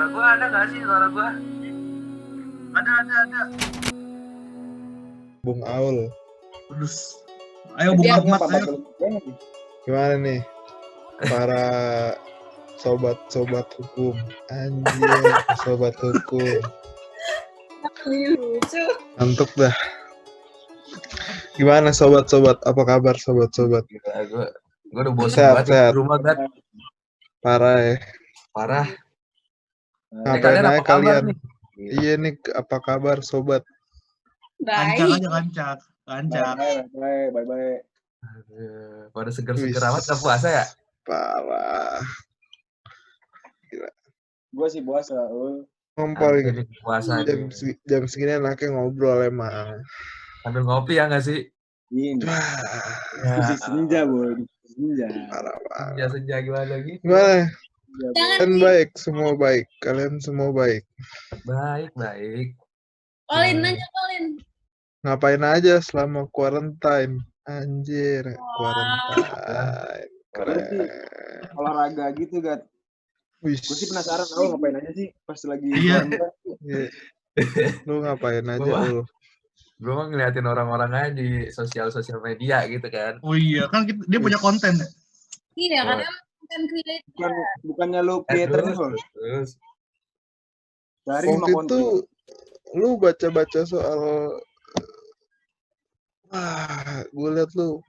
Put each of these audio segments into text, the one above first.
Suara gua ada nggak sih suara gua? Ada. Bung Aul. Terus, ayo Bung Ahmad, ayo. Gimana nih para sobat hukum? Anjir, sobat hukum. Lucu. Ngantuk dah. Gimana sobat-sobat? Apa kabar sobat-sobat? Gila, gua udah bosan Sehat. banget di rumah kan. Parah ya. Parah. Ngapain kalian aja apa kabar kalian? nih? Iya nih, apa kabar sobat? Lancar Baik. aja, lancar. Bye. Aduh, pada seger-seger Wis. amat nggak puasa ya? Parah. Gua sih puasa, Ngompol Ada nih puasa nih. jam segini anaknya ngobrol emang. Sambil ngopi ya nggak sih? ini. Wah, Senja, boy. Senja. parah banget. Senja gimana gitu? Gimana? Jangan Kan baik, semua baik. Kalian semua baik. Baik. Colin aja Colin. Ngapain aja selama quarantine? Anjir, quarantine. Keren. Olahraga gitu, Gat. Wih, Gue sih penasaran tau ngapain aja sih pas lagi Iya. iya. Lu ngapain aja, Wah. Ul? Gue mah ngeliatin orang-orang aja di sosial media gitu kan. Oh iya, kan dia punya konten ya. Iya, Oh. karena kan creator. bukannya lu creator nih, Terus dari Waktu sama itu lu baca-baca soal gue liat lu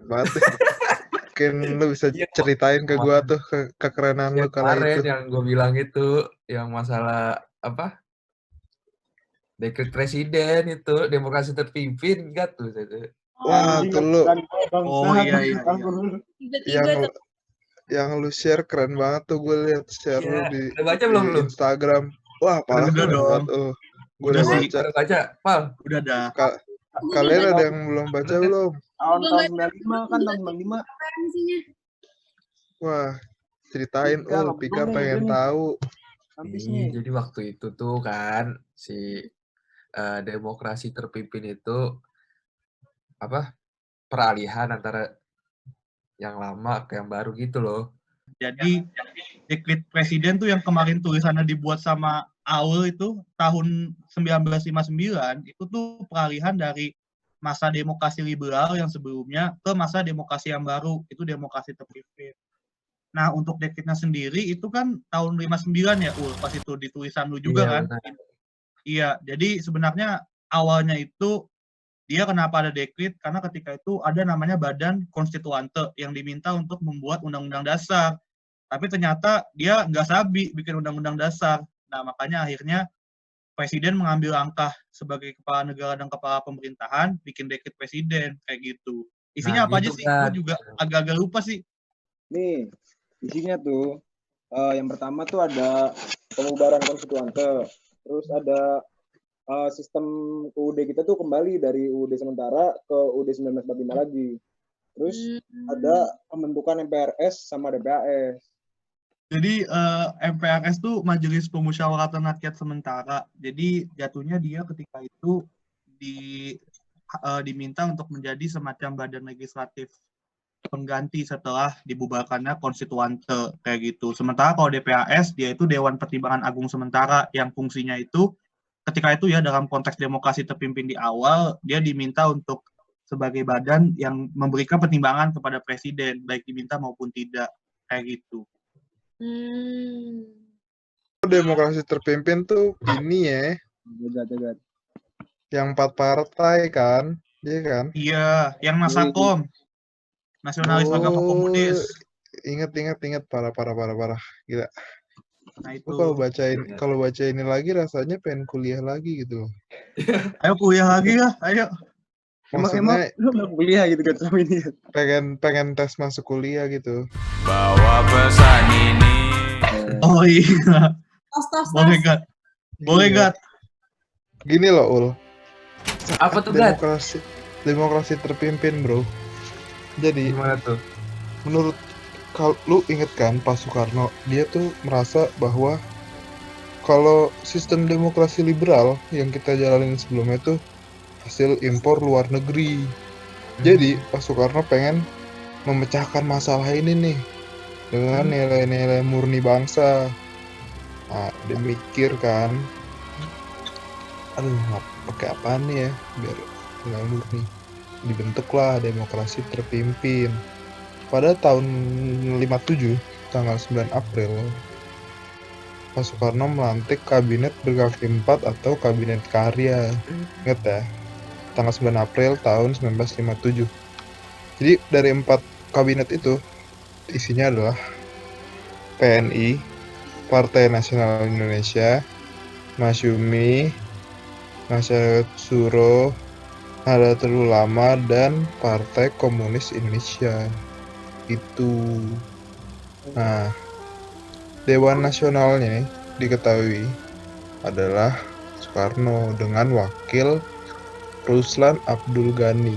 banget deh. Mungkin lu bisa Iya, ceritain ke gua tuh kekerenan lu yang kala kemarin itu. yang gue bilang itu, yang masalah apa? Dekret presiden itu, demokrasi terpimpin enggak tuh? Wah, tuh lu Oh iya. Tiba-tiba tuh. yang lu share keren banget tuh, gue liat share lu Iya, di udah baca belum lu? Instagram. Wah, parah Udah keren dong. banget. Gue Udah udah sih. baca. Udah baca, Pal? Udah dah. Kalian ada yang belum baca belum? tahun 95 kan tahun 95. Referensinya. Wah, ceritain, Pika pengen tahu. Habis Nih, nih. jadi waktu itu tuh kan si demokrasi terpimpin itu apa? Peralihan antara yang lama ke yang baru gitu loh. Jadi dekret presiden tuh yang kemarin tulisannya dibuat sama Aul itu tahun 1959 itu tuh peralihan dari masa demokrasi liberal yang sebelumnya ke masa demokrasi yang baru, itu demokrasi terpimpin. Nah, untuk dekretnya sendiri itu kan tahun 59 ya, pas itu di tulisan lu juga Iya, kan? benar. Iya, jadi sebenarnya awalnya itu dia kenapa ada dekret, karena ketika itu ada namanya Badan Konstituante yang diminta untuk membuat undang-undang dasar. Tapi ternyata dia nggak sabi bikin undang-undang dasar. Nah, makanya akhirnya Presiden mengambil langkah sebagai kepala negara dan kepala pemerintahan, bikin dekret presiden, kayak gitu. Isinya apa aja gitu sih? Gue juga agak-agak lupa sih. Nih, isinya tuh yang pertama tuh ada pembubaran konstituante. Terus ada sistem UUD kita tuh kembali dari UUD sementara ke UUD 1945 lagi. Terus ada pembentukan MPRS sama DPAS. Jadi MPRS tuh Majelis Pemusyawaratan Rakyat Sementara. Jadi jatuhnya dia ketika itu diminta untuk menjadi semacam badan legislatif pengganti setelah dibubarkannya konstituante kayak gitu. Sementara kalau DPAS dia itu Dewan Pertimbangan Agung Sementara yang fungsinya itu ketika itu ya dalam konteks demokrasi terpimpin di awal dia diminta untuk sebagai badan yang memberikan pertimbangan kepada presiden baik diminta maupun tidak kayak gitu. Demokrasi terpimpin tuh ini ya, Jagat. yang 4 partai kan, iya kan? Iya, yang Nasakom, Nasionalis Agama Komunis. Ingat, parah. Gila. Nah itu. Kalau baca ini lagi rasanya pengen kuliah lagi gitu. Ayo kuliah lagi ya, ayo. Emang lu nggak kuliah gitu kan selama ini? Pengen tes masuk kuliah gitu. Bawa pesan ini. Oh iya. Boleh Gat. Gini loh, Ul. Apa tuh, Gat? Demokrasi terpimpin, bro. Jadi Gimana tuh? menurut kalau lu inget kan Pak Soekarno, dia tuh merasa bahwa kalau sistem demokrasi liberal yang kita jalanin sebelumnya tuh hasil impor luar negeri. Jadi Pak Soekarno pengen memecahkan masalah ini nih. dengan nilai-nilai murni bangsa. Nah, dia mikir kan, aduh pakai apa nih ya biar nilai murni. Dibentuklah demokrasi terpimpin. Pada tahun 57, tanggal 9 April, Pak Soekarno melantik kabinet berkaki 4 atau kabinet karya. Ingat ya, tanggal 9 April tahun 1957. Jadi dari 4 kabinet itu, isinya adalah PNI, Partai Nasional Indonesia, Masyumi, Masyarakat Suro, Nahdlatul Ulama, dan Partai Komunis Indonesia. Itu. Nah, Dewan Nasionalnya diketahui adalah Soekarno dengan wakil Ruslan Abdul Ghani.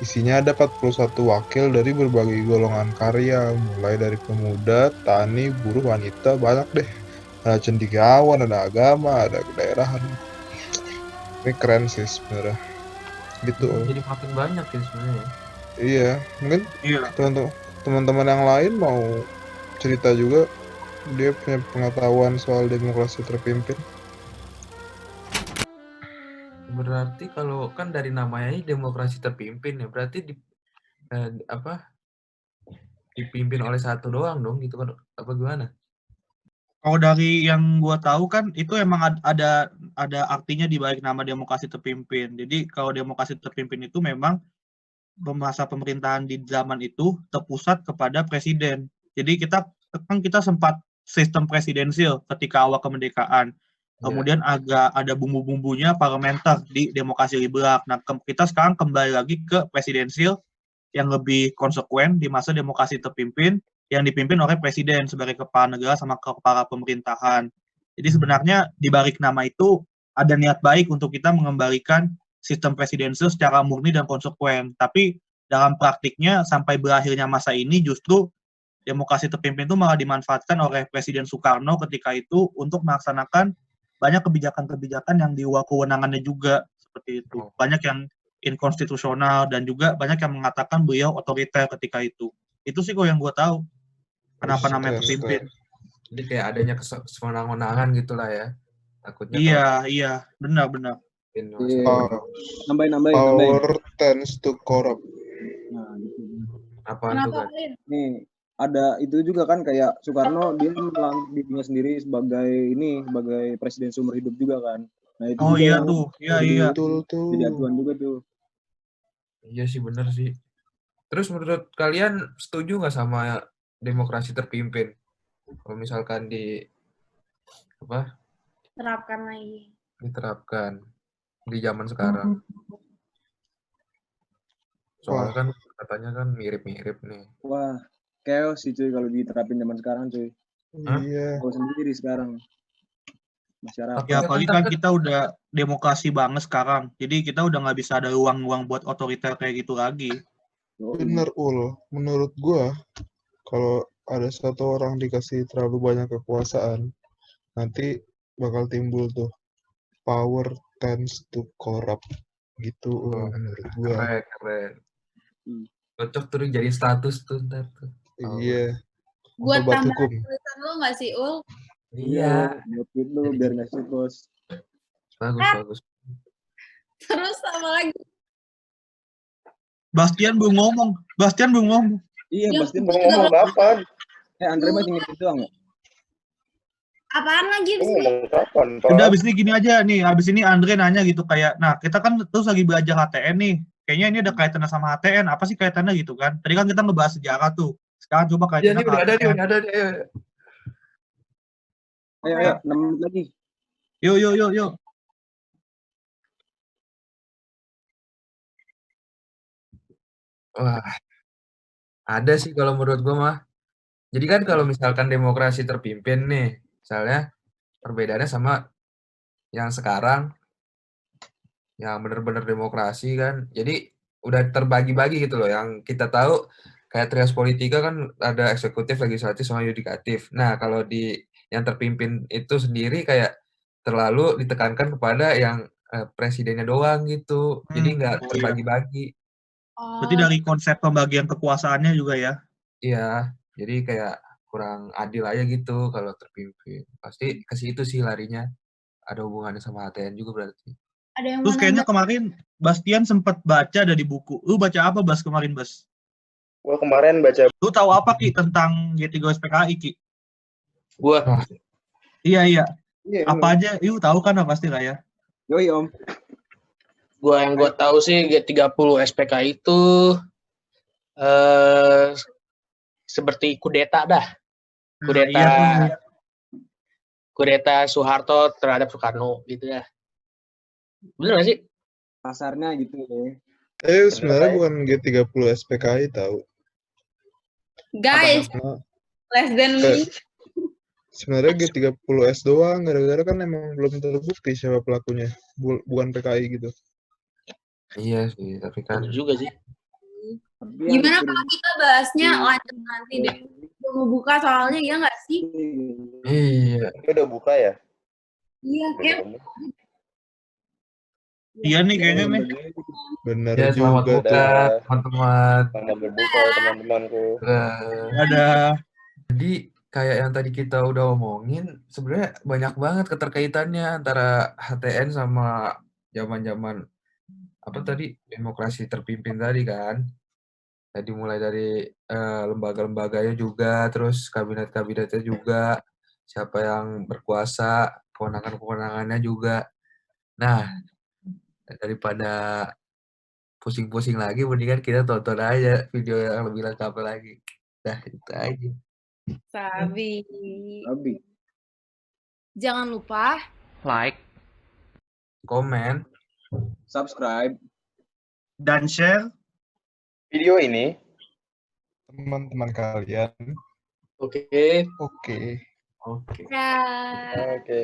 Isinya ada 41 wakil dari berbagai golongan karya, mulai dari pemuda, tani, buruh, wanita, banyak deh. Ada cendekiawan, ada agama, ada kedaerahan. Ini keren sih sebenarnya. Gitu. Jadi makin banyak ya sebenarnya. Iya, mungkin Iya. teman-teman yang lain mau cerita juga dia punya pengetahuan soal demokrasi terpimpin. Berarti kalau kan dari namanya ini demokrasi terpimpin ya, berarti dipimpin oleh satu doang dong gitu kan, apa gimana? Kalau dari yang gua tahu kan itu emang ada artinya di balik nama demokrasi terpimpin. Jadi kalau demokrasi terpimpin itu memang masa pemerintahan di zaman itu terpusat kepada presiden. Jadi kita sempat sistem presidensil ketika awal kemerdekaan. Kemudian agak ada bumbu-bumbunya parlementer di demokrasi liberal. Nah, kita sekarang kembali lagi ke presidensil yang lebih konsekuen di masa demokrasi terpimpin yang dipimpin oleh presiden sebagai kepala negara sama kepala pemerintahan. Jadi sebenarnya di balik nama itu ada niat baik untuk kita mengembalikan sistem presidensial secara murni dan konsekuen. Tapi dalam praktiknya sampai berakhirnya masa ini justru demokrasi terpimpin itu malah dimanfaatkan oleh Presiden Soekarno ketika itu untuk melaksanakan banyak kebijakan-kebijakan yang di luar kewenangannya juga seperti itu. Banyak yang inkonstitusional dan juga banyak yang mengatakan beliau otoriter ketika itu. Itu sih kok yang gue tahu. Kenapa namanya terpimpin. Jadi kayak adanya kesenangan-wenangan gitulah ya. Takutnya Iya, benar. Nambahin. Power tends to corrupt. Nah, gitu. Apaan tuh kan? Nih, ada itu juga kan kayak Soekarno dia melang dirinya sendiri sebagai presiden seumur hidup juga kan. Nah, itu Oh juga iya yang tuh, iya. Betul tuh. jadi acuan juga tuh. Iya sih bener sih. Terus menurut kalian setuju nggak sama demokrasi terpimpin? Kalau misalkan Terapkan lagi. diterapkan di zaman sekarang. Soalnya kan katanya kan mirip-mirip nih. Wah, chaos sih cuy kalau diterapin zaman sekarang cuy. Iya. Kalau sendiri sekarang masyarakat. Ya apalagi kan kita udah demokrasi banget sekarang. Jadi kita udah nggak bisa ada ruang-ruang buat otoriter kayak gitu lagi. Bener Ul, menurut gua kalau ada satu orang dikasih terlalu banyak kekuasaan, nanti bakal timbul tuh power tends to corrupt gitu menurut gua. Keren. Cocok tuh jadi status tuh ntar tuh. Iya. Buat Sobat tambahan hukum. tulisan lo nggak sih, Ul? Iya. Buat itu biar nggak sih bos. Bagus. Terus apa lagi? Bastian belum ngomong. Iya, Ya, Bastian gua belum juga ngomong. Kapan? Andre masih ngerti doang ya? Apaan lagi di sini? Kapan? Udah abis ini gini aja nih, abis ini Andre nanya gitu kayak, nah kita kan terus lagi belajar HTN nih, kayaknya ini ada kaitannya sama HTN, apa sih kaitannya gitu kan? Tadi kan kita ngebahas sejarah tuh, sekarang coba Iya kaitannya nih udah ada nih. Ayo, 6 menit lagi. Yuk. Wah, ada sih kalau menurut gue mah. Jadi kan kalau misalkan demokrasi terpimpin nih, misalnya perbedaannya sama yang sekarang, yang benar-benar demokrasi kan. Jadi udah terbagi-bagi gitu loh. Yang kita tahu kayak trias politika kan ada eksekutif, legislatif, sama yudikatif. Nah kalau di yang terpimpin itu sendiri kayak terlalu ditekankan kepada yang presidennya doang gitu. Jadi nggak terbagi-bagi. Berarti dari konsep pembagian kekuasaannya juga ya? Iya, jadi kayak kurang adil aja gitu kalau terpimpin. Pasti ke situ sih larinya. Ada hubungannya sama HTN juga berarti. Ada yang Terus mau kayaknya nambah? kemarin Bastian sempat baca dari buku. Lu baca apa Bas kemarin Bas? Gua kemarin baca Lu tahu apa Ki tentang G3SPKI Ki? Gua Wah, Iya. Iya, Apa aja? Lu tahu kan pasti lah ya. Yoi Om. yang gua tahu sih G30 SPK itu seperti kudeta dah. Nah, iya tuh. Kudeta Soeharto terhadap Soekarno gitu ya. Bener gak sih? Pasarnya gitu ya. Sebenarnya bukan G30 SPKI tahu. Guys, Nah, less than me. sebenarnya G30S doang, gara-gara kan emang belum terbukti siapa pelakunya. Bukan PKI gitu. iya sih, tapi kan Bener juga sih. Tapi yang Gimana bikin- kalau kita bahasnya lanjut nanti deh. Udah mau buka soalnya, iya nggak sih? iya. Ini udah buka ya? Iya, kayak Iya nih kayaknya nih. Bener Ya, selamat juga. buka teman-teman. Selamat berbuka teman-temanku. Ada Jadi kayak yang tadi kita udah omongin, sebenarnya banyak banget keterkaitannya antara HTN sama zaman-zaman apa tadi demokrasi terpimpin tadi kan. Jadi mulai dari lembaga-lembaganya juga, terus kabinet-kabinetnya juga, siapa yang berkuasa, kewenangan-kewenangannya juga. Nah, daripada pusing-pusing lagi, mendingan kita tonton aja video yang lebih lengkap lagi. Nah, itu aja. Sabi. Abi. Jangan lupa Like. Komen. Subscribe. dan share. Video ini Teman-teman kalian. Oke. Oke. Oke. ya. oke.